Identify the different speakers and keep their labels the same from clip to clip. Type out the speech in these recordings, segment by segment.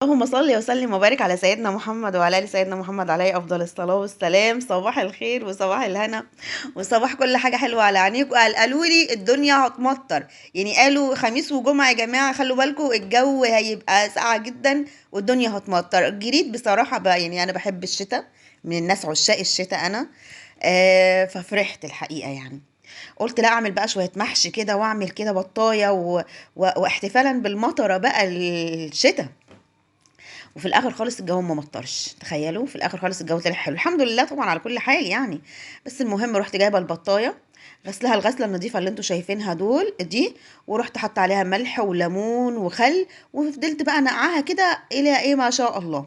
Speaker 1: اللهم صل وسلم وبارك على سيدنا محمد وعلى ال سيدنا محمد عليه افضل الصلاه والسلام. صباح الخير وصباح الهنا وصباح كل حاجه حلوه على عينيكم. قالوا لي الدنيا هتمطر، يعني قالوا خميس وجمعه يا جماعه خلوا بالكم الجو هيبقى ساقع جدا والدنيا هتمطر. جريت بصراحه بقى، يعني انا بحب الشتاء، من الناس عشاق الشتاء انا. ففرحت الحقيقه يعني. قلت لا اعمل بقى شويه محشي كده واعمل كده بطايه واحتفالا بالمطره بقى الشتاء. وفي الاخر خالص الجو ما مطرش، تخيلوا في الاخر خالص الجو طلع حلو الحمد لله طبعا على كل حال يعني. بس المهم رحت جايبه البطايه، غسلها الغسله النظيفه اللي انتوا شايفينها دي، ورحت حط عليها ملح وليمون وخل، وفضلت بقى نقعها كده الى ايه ما شاء الله.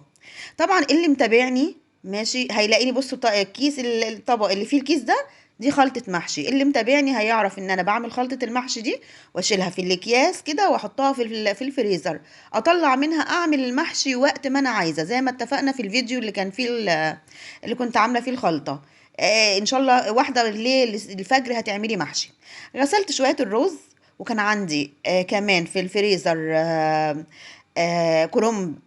Speaker 1: طبعا اللي متابعني ماشي هيلاقيني، بصوا الكيس الطبق اللي فيه الكيس ده، دي خلطة محشي. اللي متابعني هيعرف ان انا بعمل خلطة المحشي دي واشيلها في الاكياس كده واحطها في الفريزر، اطلع منها اعمل المحشي وقت ما انا عايزة، زي ما اتفقنا في الفيديو اللي كان فيه اللي كنت عاملة فيه الخلطة. ان شاء الله واحدة بالليل الفجر هتعملي محشي. غسلت شوية الرز، وكان عندي كمان في الفريزر كرنب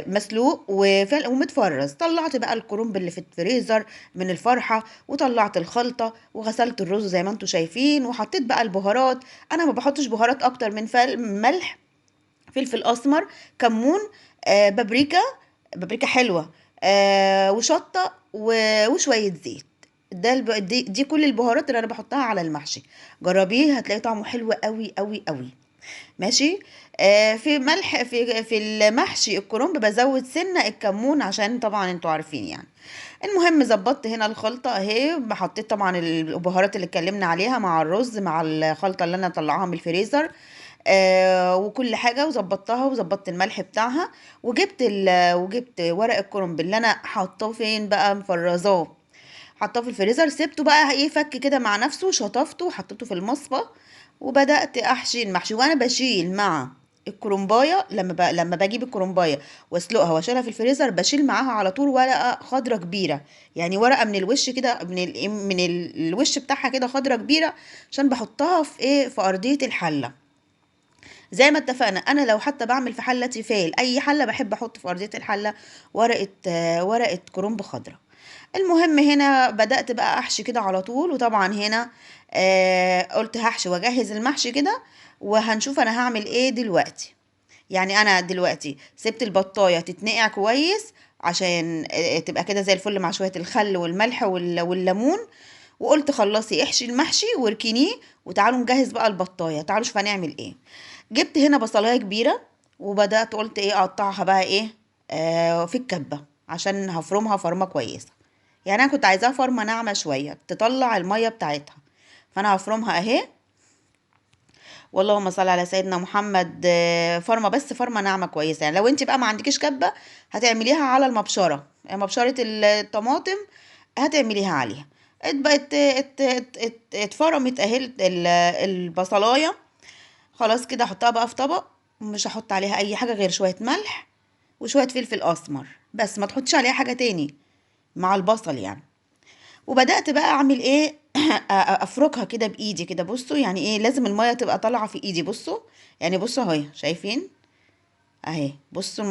Speaker 1: مسلوق ومتفرز. طلعت بقى الكرنب اللي في الفريزر من الفرحة، وطلعت الخلطة وغسلت الرز زي ما انتوا شايفين، وحطيت بقى البهارات. انا ما بحطش بهارات اكتر من ملح، فلفل اسمر، كمون، بابريكا، بابريكا حلوة، وشطة وشوية زيت. دي كل البهارات اللي انا بحطها على المحشي. جربيه هتلاقي طعمه حلو قوي قوي قوي. ماشي. في ملح في المحشي الكرنب بزود سنة الكمون عشان طبعا انتوا عارفين يعني. المهم ظبطت هنا الخلطة اهي، حطيت طبعا البهارات اللي اتكلمنا عليها مع الرز مع الخلطة اللي انا طلعها من الفريزر، وكل حاجة، وظبطتها وظبطت الملح بتاعها. وجبت ورق الكرنب اللي انا حاطاه فين بقى، مفرزاه، حطاه في الفريزر، سبته بقى ايه فك كده مع نفسه، شطفته وحطيته في المصفى. وبدأت احشي المحشي، وانا بشيل مع الكرنبايه لما بجيب الكرنبايه واسلقها واشيلها في الفريزر، بشيل معاها على طول ورقه خضره كبيره، يعني ورقه من الوش كده، الوش بتاعها كده خضره كبيره، عشان بحطها في ايه في ارضيه الحله. زي ما اتفقنا انا لو حتى بعمل في حله تيفال اي حله بحب احط في ارضيه الحله ورقه كرنب خضراء. المهم هنا بدأت بقى احشي كده على طول. وطبعا هنا قلت هحشي واجهز المحشي كده، وهنشوف انا هعمل ايه دلوقتي. يعني انا دلوقتي سبت البطايه تتنقع كويس عشان تبقى كده زي الفل مع شويه الخل والملح والليمون. وقلت خلصي احشي المحشي واركنيه، وتعالوا نجهز بقى البطايه، تعالوا شوف هنعمل ايه. جبت هنا بصلايه كبيره، وبدات قلت ايه اقطعها بقى ايه في الكبه عشان هفرمها فرمه كويسه. يعني انا كنت عايزاها فرمه ناعمه شويه تطلع الميه بتاعتها، فانا هفرمها اهي. واللهم صل على سيدنا محمد. فرمه بس فرمه ناعمه كويسه. يعني لو انت بقى ما عندكيش كبه هتعمليها على المبشره، يعني مبشره الطماطم هتعمليها عليها. بقت اتفرمت اهي البصلايه. خلاص كده احطها بقى في طبق، مش هحط عليها اي حاجه غير شويه ملح وشويه فلفل اسمر، بس ما تحطش عليها حاجه تاني مع البصل يعني. وبدأت بقى اعمل ايه افركها كده بايدي كده. بصوا يعني ايه لازم المية تبقى طالعة في ايدي، بصوا يعني، بصوا اهي شايفين اهي، بصوا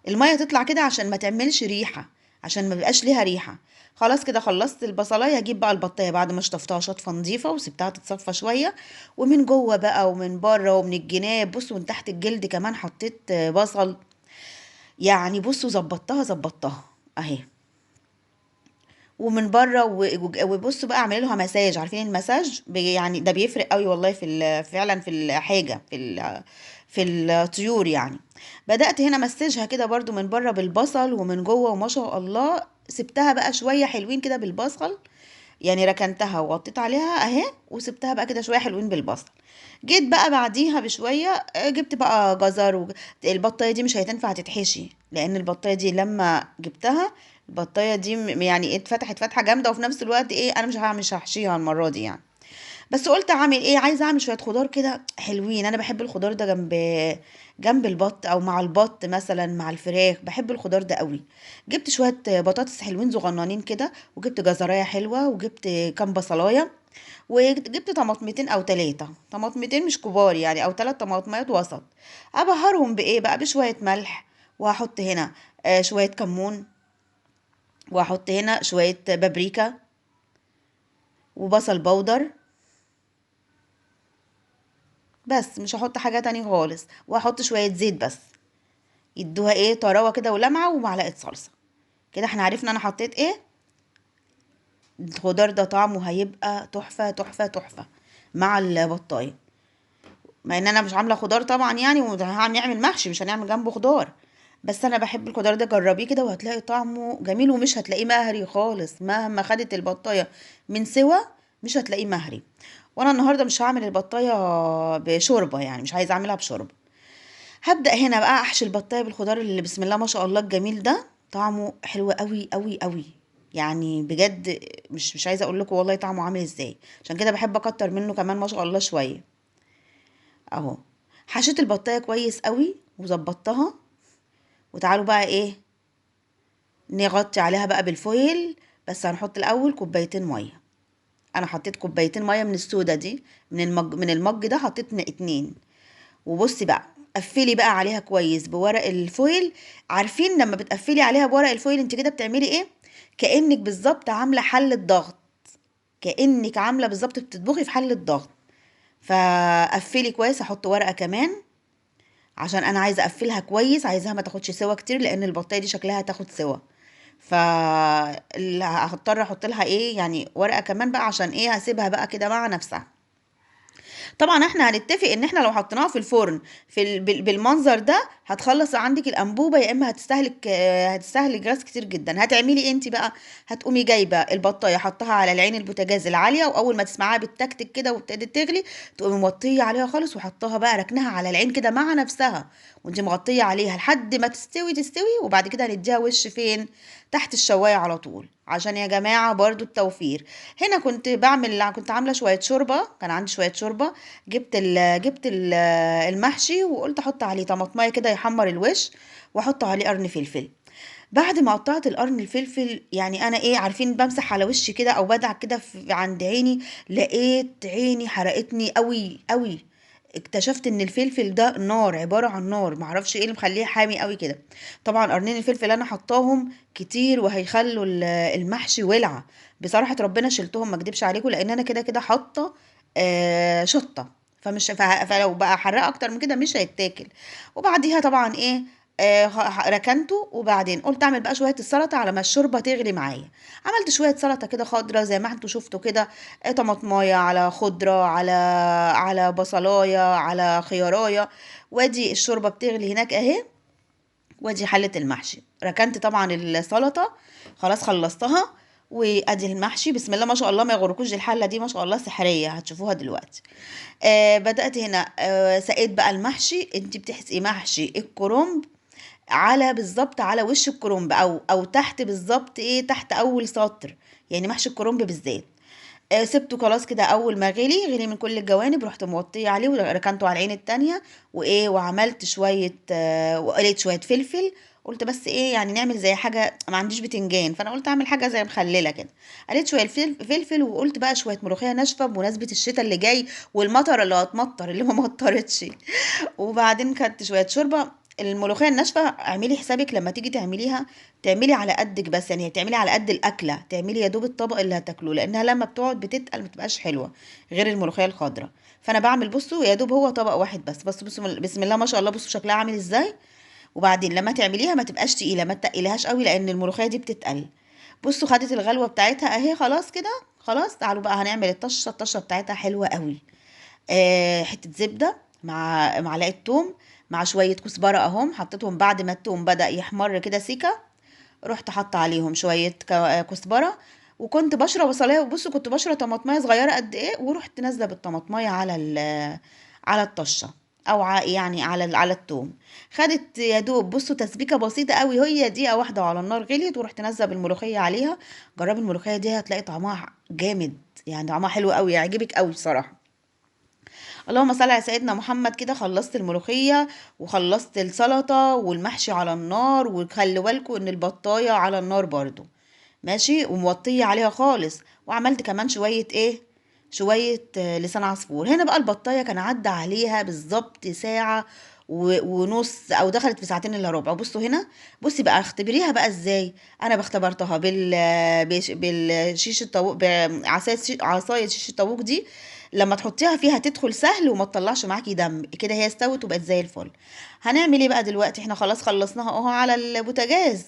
Speaker 1: المية تطلع كده عشان ما تعملش ريحة، عشان ما بيبقاش ليها ريحة. خلاص كده خلصت البصلايه، هجيب بقى البطايه بعد ما شطفتها شطفه نظيفه وسبتها تتصفى شويه، ومن جوه بقى ومن بره ومن الجناب، بصوا من تحت الجلد كمان حطيت بصل. يعني بصوا ظبطتها اهي، ومن بره وبصوا بقى اعمل لها مساج. عارفين المساج يعني ده بيفرق قوي والله فعلا في الحاجه في الطيور يعني. بدأت هنا مسجها كده برضو من بره بالبصل ومن جوه، وما شاء الله سبتها بقى شويه حلوين كده بالبصل. يعني ركنتها وغطيت عليها اهي، وسبتها بقى كده شويه حلوين بالبصل. جيت بقى بعديها بشويه جبت بقى جزر البطايه دي مش هتنفع تتحشي، لان البطايه دي لما جبتها البطايه دي يعني اتفتحت فتحه جامده، وفي نفس الوقت ايه انا مش هحشيها المره دي يعني. بس قلت اعمل ايه، عايزه اعمل شويه خضار كده حلوين. انا بحب الخضار ده جنب البط، او مع البط مثلا مع الفراخ، بحب الخضار ده قوي. جبت شويه بطاطس حلوين صغننين كده، وجبت جزرايه حلوه، وجبت كام بصلايه، وجبت طماطمتين او ثلاثه طماطمتين مش كبار يعني، او ثلاث طماطمات وسط. ابهرهم بايه بقى، بشويه ملح وهحط هنا شوية كمون، وهحط هنا شوية بابريكا وبصل بودر. بس مش هحط حاجة تاني خالص، وهحط شوية زيت بس يدوها ايه طراوة كده ولمعة، ومعلقة صلصة. كده احنا عرفنا انا حطيت ايه. الخضار ده طعمه هيبقى تحفة تحفة تحفة مع البطاية، مع ان انا مش عاملة خضار طبعا يعني، وهنعمل محشي مش هنعمل جنبه خضار. بس انا بحب الخضار ده، جربيه كده وهتلاقي طعمه جميل، ومش هتلاقيه مهري خالص مهما خدت البطاية من سوا، مش هتلاقيه مهري. وانا النهارده مش هعمل البطاية بشوربة، يعني مش عايزة اعملها بشوربة. هبدأ هنا بقى احشي البطاية بالخضار اللي بسم الله ما شاء الله الجميل ده، طعمه حلو قوي قوي قوي يعني بجد. مش عايزه اقول لكم والله طعمه عامل ازاي، عشان كده بحب اكتر منه كمان ما شاء الله شويه. اهو حشيت البطايه كويس قوي وظبطتها. وتعالوا بقى ايه، نغطي عليها بقى بالفويل. بس هنحط الاول كوبايتين ميه. انا حطيت كوبايتين ميه من السودا دي، من المج ده حطيت اتنين. وبصي بقى، قفلي بقى عليها كويس بورق الفويل. عارفين لما بتقفلي عليها بورق الفويل انت كده بتعملي ايه؟ كأنك بالظبط عامله حلة ضغط، كأنك عامله بالظبط بتطبخي في حلة ضغط. فقفلي كويس، احط ورقه كمان عشان انا عايزه اقفلها كويس، عايزاها ما تاخدش سوا كتير لان البطايه دي شكلها هتاخد سوا. ف هضطر احط لها ايه يعني ورقه كمان بقى، عشان ايه هسيبها بقى كده مع نفسها. طبعا احنا هنتفق ان احنا لو حطيناها في الفرن بالمنظر ده هتخلص عندك الانبوبه، يا اما هتستهلك غاز كتير جدا. هتعملي ايه انت بقى؟ هتقومي جايبه البطايه حطها على العين البوتاجاز العاليه، واول ما تسمعيها بالتكتك كده وابتدت تغلي تقومي موطيه عليها خالص، وحطها بقى ركنها على العين كده مع نفسها، وانت مغطيه عليها لحد ما تستوي. وبعد كده هنديها وش فين؟ تحت الشوايه على طول، عشان يا جماعه برضو التوفير. هنا كنت عامله شويه شوربه، كان عندي شويه شوربه. جبت المحشي، وقلت احط عليه طماطمايه كده يحمر الوش، واحط عليه قرن فلفل. بعد ما قطعت القرن الفلفل، يعني انا ايه عارفين بمسح على وشي كده او بدعك كده عند عيني، لقيت عيني حرقتني قوي قوي. اكتشفت ان الفلفل ده نار، عباره عن نار، معرفش ايه اللي مخليه حامي قوي كده. طبعا قرنين الفلفل انا حطاهم كتير وهيخلوا المحشي ولعه. بصراحه ربنا شلتهم ما اكدبش عليكم، لان انا كده كده حاطه شطه. فلو بقى حراق اكتر من كده مش هيتاكل. وبعديها طبعا ايه، ركنته. وبعدين قلت اعمل بقى شويه السلطه على ما الشوربه تغلي معايا. عملت شويه سلطه كده خضره زي ما انتوا شفتوا كده، طماطمايه على خضره على بصلايه على خيارايه. وادي الشوربه بتغلي هناك اهي، وادي حله المحشي. ركنت طبعا السلطه، خلاص خلصتها. وادي المحشي بسم الله ما شاء الله، ما يغركوش الحله دي ما شاء الله سحريه، هتشوفوها دلوقتي. بدأت هنا سقيت بقى المحشي. انت بتحسقي محشي الكرنب على بالظبط على وش الكرنب، او تحت بالظبط ايه تحت اول سطر، يعني محشي الكرنب بالذات. سبته خلاص كده، اول ما غلي من كل الجوانب رحت موطيه عليه وركنته على العين التانية. وايه وعملت شويه وقليت شويه فلفل. قلت بس ايه يعني نعمل زي حاجه، ما عنديش بتنجان فانا قلت اعمل حاجه زي مخلله كده. قليت شويه فلفل، وقلت بقى شويه ملوخيه ناشفه بمناسبه الشتاء اللي جاي والمطر اللي هتمطر اللي ما مطرتش. وبعدين خدت شويه شوربه. الملوخيه الناشفه اعملي حسابك لما تيجي تعمليها، تعملي على قدك بس، يعني تعملي على قد الاكله، تعملي يا دوب الطبق اللي هتاكلوه، لانها لما بتقعد بتتقل ما بتبقاش حلوه غير الملوخيه الخضراء. فانا بعمل بصوا يا دوب هو طبق واحد بس، بصوا بسم الله ما شاء الله، بصوا شكلها عامل ازاي. وبعدين لما تعمليها ما تبقاش تقيله، ما تقليهاش قوي لان الملوخيه دي بتتقل. بصوا خدت الغلوه بتاعتها اهي خلاص كده. خلاص تعالوا بقى هنعمل الطشه بتاعتها حلوه قوي. حته زبده مع معلقه توم مع شويه كزبره اهم حطيتهم بعد ما التوم بدأ يحمر كده سيكه. رحت حاطه عليهم شويه كزبره. وكنت بشره بصلايه، وبصوا كنت بشره طماطمايه صغيره قد ايه، ورحت نازله بالطماطمايه على الطشه، او يعني على التوم. خدت يا دوب بصوا تسبيكه بسيطه قوي، هي دقيقه واحده وعلى النار غليت، ورحت نازله بالملوخيه عليها. جربي الملوخيه دي هتلاقي طعمها جامد، يعني طعمها حلو قوي يعجبك قوي بصراحه. اللهم صل على سيدنا محمد. كده خلصت الملوخية وخلصت السلطة والمحشي على النار، وخلي بالكوا ان البطاية على النار برضو ماشي وموطية عليها خالص. وعملت كمان شوية ايه، شوية لسان عصفور. هنا بقى البطاية كان عدى عليها بالظبط ساعة ونص او دخلت في ساعتين الا ربع. بصوا هنا، بصي بقى اختبريها بقى ازاي. انا باختبرتها بالشيش الطاووق، عصايه شيش الطاووق دي. لما تحطيها فيها تدخل سهل وما تطلعش معاكي دم كده، هي استوت وبقت زي الفل. هنعمل ايه بقى دلوقتي؟ احنا خلاص خلصناها اهو على البوتاجاز.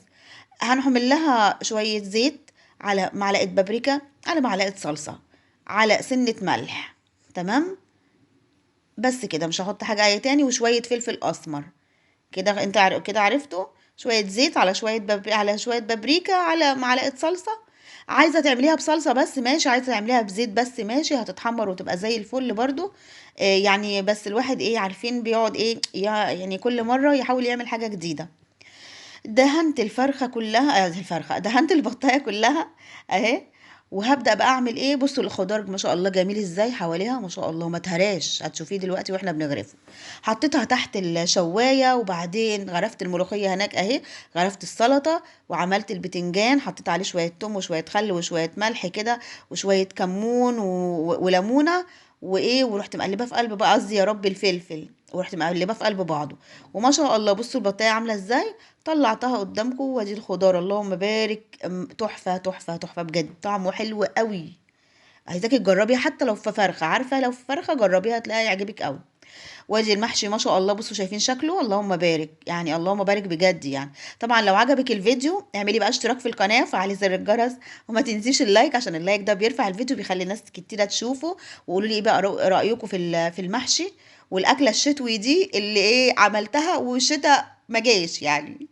Speaker 1: هنحمل لها شويه زيت، على معلقه بابريكا، على معلقه صلصه، على سنه ملح. تمام. بس كده، مش هحط حاجه اي تاني، وشويه فلفل اسمر. كده انت كده عرفتوا. شويه زيت على على شويه بابريكا على معلقه صلصه. عايزه تعمليها بصلصه بس ماشي، عايزه تعمليها بزيت بس ماشي، هتتحمر وتبقى زي الفل برضو. يعني بس الواحد ايه، عارفين بيقعد ايه يعني كل مره يحاول يعمل حاجه جديده. دهنت الفرخة كلها، دهنت البطاية كلها اهي. وهبدأ بقى اعمل ايه. بصوا الخضار ما شاء الله جميل ازاي حواليها، ما شاء الله ما تهراش، هتشوفيه دلوقتي واحنا بنغرفه. حطيتها تحت الشواية، وبعدين غرفت الملوخية هناك اهي. غرفت السلطة، وعملت البتنجان، حطيت عليه شوية توم وشوية خل وشوية ملح كده، وشوية كمون وليمونة. وايه، ورحت مقلبه في قلب بقى، قصدي يا رب الفلفل، ورحت مقلبه في قلب بعضه. وما شاء الله بصوا البطايه عامله ازاي. طلعتها قدامكم، وادي الخضار اللهم بارك، تحفه تحفه تحفه بجد، طعمه حلو قوي. عايزاكي تجربيها حتى لو في فرخه، عارفه لو في فرخه جربيها هتلاقيها يعجبك قوي. وادي المحشي ما شاء الله، بصوا شايفين شكله، اللهم بارك يعني، اللهم بارك بجد يعني. طبعا لو عجبك الفيديو اعملي بقى اشتراك في القناه، وفعلي زر الجرس، وما تنسيش اللايك، عشان اللايك ده بيرفع الفيديو، بيخلي ناس كتيره تشوفه. وقولوا لي ايه بقى رايكم في في المحشي، والاكله الشتوي دي اللي ايه عملتها والشتاء ما جاش يعني.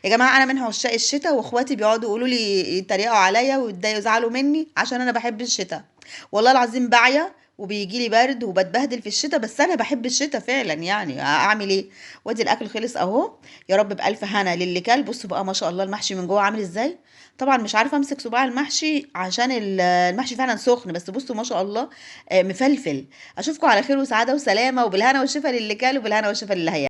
Speaker 1: يا جماعه انا من عشاق الشتاء، واخواتي بيقعدوا يقولوا لي يتريقوا عليا ويتضايقوا يزعلوا مني عشان انا بحب الشتاء. والله العظيم بعيا وبيجي لي برد وبتبهدل في الشتاء، بس انا بحب الشتاء فعلا يعني، اعمل ايه. وادي الاكل خلص اهو. يا رب بالف هنا للي كل. بصوا بقى ما شاء الله المحشي من جوه عامل ازاي. طبعا مش عارفه امسك صباع المحشي عشان المحشي فعلا سخن، بس بصوا ما شاء الله مفلفل. اشوفكم على خير وسعاده وسلامه، وبالهنا والشفا للي كل، وبالهنا والشفا للي هيا.